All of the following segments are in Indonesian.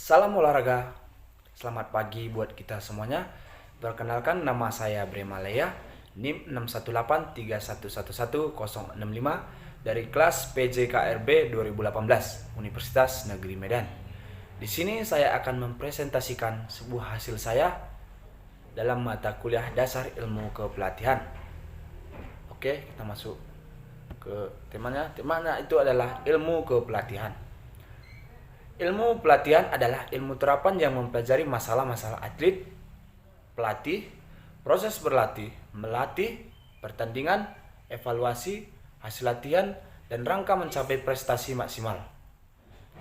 Salam olahraga, selamat pagi buat kita semuanya. Perkenalkan, nama saya Bremalaya, NIM 61831111065 dari kelas PJKRB 2018 Universitas Negeri Medan. Di sini saya akan mempresentasikan sebuah hasil saya dalam mata kuliah dasar ilmu kepelatihan. Oke, kita masuk ke temanya. Temanya itu adalah ilmu kepelatihan. Ilmu pelatihan adalah ilmu terapan yang mempelajari masalah-masalah atlet, pelatih, proses berlatih, melatih, pertandingan, evaluasi, hasil latihan, dan rangka mencapai prestasi maksimal.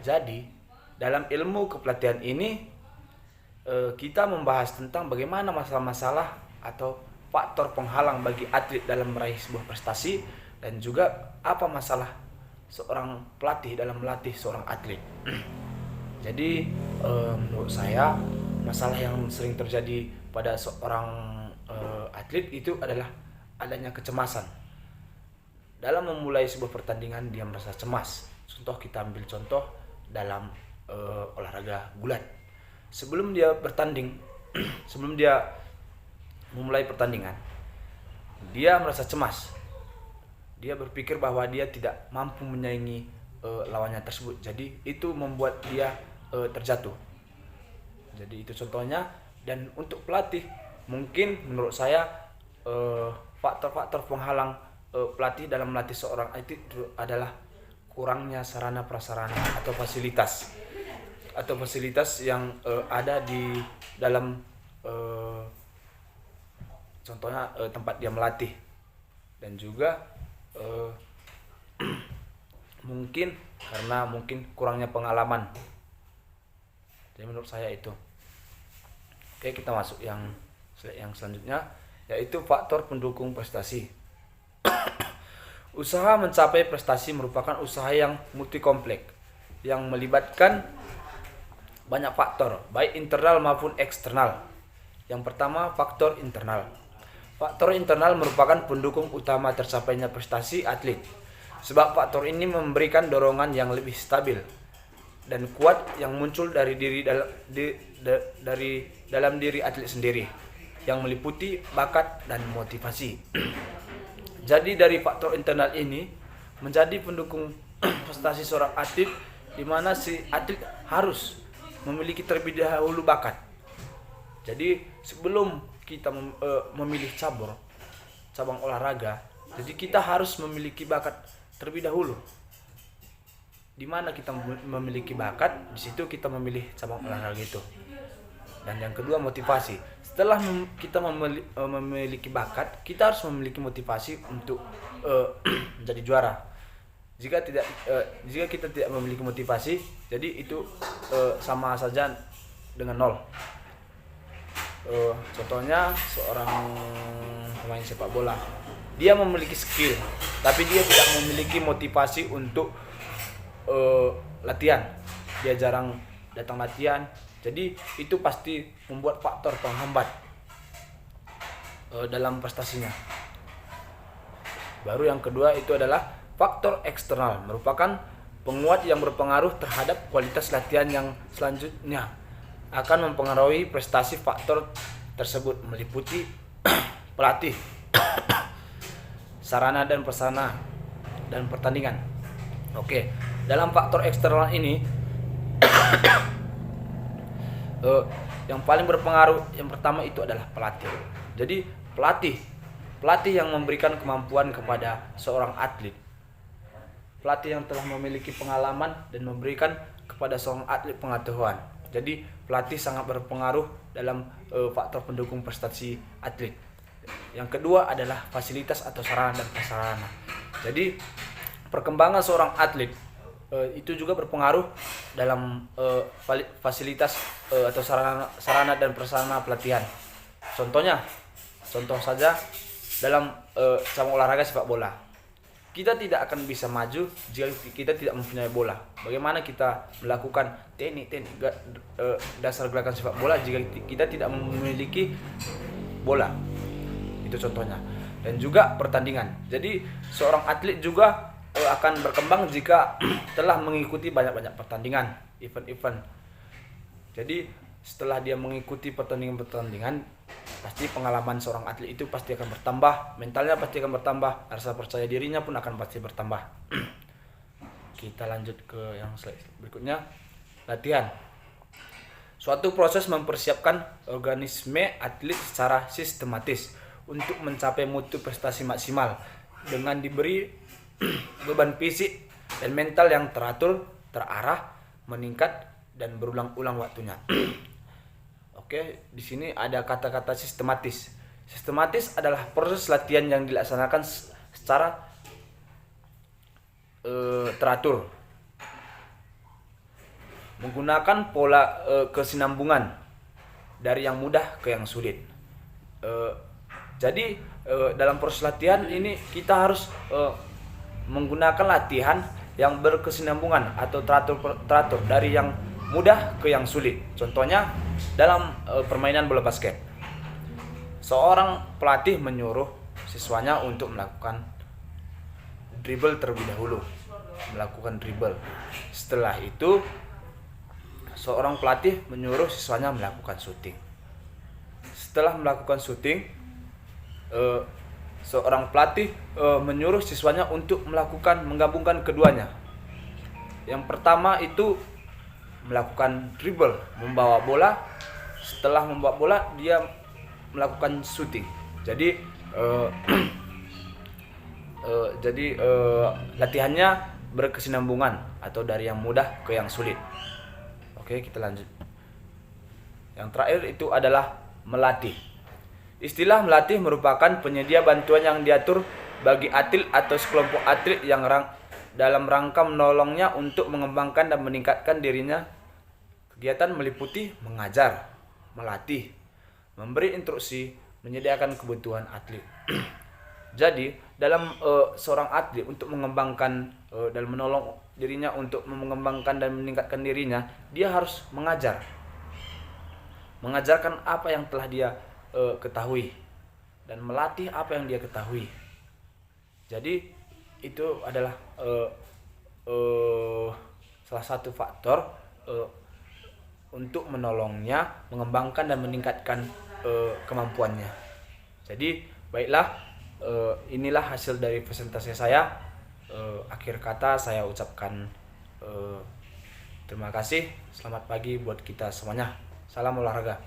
Jadi, dalam ilmu kepelatihan ini, kita membahas tentang bagaimana masalah-masalah atau faktor penghalang bagi atlet dalam meraih sebuah prestasi, dan juga apa masalah seorang pelatih dalam melatih seorang atlet. Jadi menurut saya masalah yang sering terjadi pada seorang atlet itu adalah adanya kecemasan. Dalam memulai sebuah pertandingan dia merasa cemas. Kita ambil contoh dalam olahraga gulat. Sebelum dia bertanding, sebelum dia memulai pertandingan, dia merasa cemas. Dia berpikir bahwa dia tidak mampu menyaingi lawannya tersebut. Jadi itu membuat dia terjatuh. Jadi itu contohnya. Dan untuk pelatih, mungkin menurut saya faktor-faktor penghalang pelatih dalam melatih seorang atlet adalah kurangnya sarana prasarana atau fasilitas yang ada di dalam contohnya tempat dia melatih, dan juga mungkin karena kurangnya pengalaman. Jadi menurut saya itu. Oke, kita masuk yang selanjutnya, yaitu faktor pendukung prestasi. Usaha mencapai prestasi merupakan usaha yang multikompleks yang melibatkan banyak faktor, baik internal maupun eksternal. Yang pertama, faktor internal. Faktor internal merupakan pendukung utama tercapainya prestasi atlet. Sebab faktor ini memberikan dorongan yang lebih stabil dan kuat yang muncul dari dalam diri atlet sendiri, yang meliputi bakat dan motivasi. Jadi dari faktor internal ini menjadi pendukung prestasi seorang atlet, di mana si atlet harus memiliki terlebih dahulu bakat. Jadi sebelum kita memilih cabang olahraga, jadi kita harus memiliki bakat terlebih dahulu. Di mana kita memiliki bakat, di situ kita memilih cabang olahraga itu. Dan yang kedua, motivasi. Setelah kita memiliki bakat, kita harus memiliki motivasi untuk menjadi juara. Jika kita tidak memiliki motivasi, jadi itu sama saja dengan nol. Contohnya seorang pemain sepak bola, dia memiliki skill, tapi dia tidak memiliki motivasi untuk latihan. Dia jarang datang latihan, jadi itu pasti membuat faktor penghambat dalam prestasinya. Baru yang kedua itu adalah faktor eksternal, merupakan penguat yang berpengaruh terhadap kualitas latihan yang selanjutnya akan mempengaruhi prestasi. Faktor tersebut meliputi pelatih, sarana dan prasarana, dan pertandingan. Oke, dalam faktor eksternal ini yang paling berpengaruh yang pertama itu adalah pelatih. Jadi pelatih yang memberikan kemampuan kepada seorang atlet. Pelatih yang telah memiliki pengalaman dan memberikan kepada seorang atlet pengetahuan. Jadi pelatih sangat berpengaruh dalam faktor pendukung prestasi atlet. Yang kedua adalah fasilitas atau sarana dan prasarana. Jadi perkembangan seorang atlet itu juga berpengaruh dalam fasilitas atau sarana dan prasarana pelatihan. Contoh saja dalam cabang olahraga sepak bola. Kita tidak akan bisa maju jika kita tidak mempunyai bola. Bagaimana kita melakukan teknik dasar gerakan sepak bola jika kita tidak memiliki bola? Itu contohnya. Dan juga pertandingan. Jadi seorang atlet juga akan berkembang jika telah mengikuti banyak-banyak pertandingan, event-event. Jadi setelah dia mengikuti pertandingan-pertandingan, pasti pengalaman seorang atlet itu pasti akan bertambah, mentalnya pasti akan bertambah, rasa percaya dirinya pun akan pasti bertambah. Kita lanjut ke yang slide berikutnya, latihan. Suatu proses mempersiapkan organisme atlet secara sistematis untuk mencapai mutu prestasi maksimal dengan diberi beban fisik dan mental yang teratur, terarah, meningkat dan berulang-ulang waktunya. Oke, di sini ada kata-kata sistematis. Sistematis adalah proses latihan yang dilaksanakan secara teratur, menggunakan pola kesinambungan dari yang mudah ke yang sulit. Jadi dalam proses latihan ini kita harus menggunakan latihan yang berkesinambungan atau teratur dari yang mudah ke yang sulit. Contohnya dalam permainan bola basket, seorang pelatih menyuruh siswanya untuk melakukan dribble terlebih dahulu, melakukan dribble. Setelah itu seorang pelatih menyuruh siswanya melakukan shooting. Setelah melakukan shooting, seorang pelatih menyuruh siswanya untuk menggabungkan keduanya. Yang pertama itu melakukan dribble, membawa bola. Setelah membawa bola, dia melakukan shooting. Jadi latihannya berkesinambungan atau dari yang mudah ke yang sulit. Oke, kita lanjut. Yang terakhir itu adalah melatih. Istilah melatih merupakan penyedia bantuan yang diatur bagi atlet atau sekelompok atlet yang dalam rangka menolongnya untuk mengembangkan dan meningkatkan dirinya. Kegiatan meliputi mengajar, melatih, memberi instruksi, menyediakan kebutuhan atlet. Jadi dalam seorang atlet untuk mengembangkan dan menolong dirinya untuk mengembangkan dan meningkatkan dirinya, dia harus mengajarkan apa yang telah dia ketahui dan melatih apa yang dia ketahui. Jadi itu adalah salah satu faktor untuk menolongnya mengembangkan dan meningkatkan kemampuannya. Jadi baiklah, inilah hasil dari presentasi saya. Akhir kata saya ucapkan terima kasih. Selamat pagi buat kita semuanya. Salam olahraga.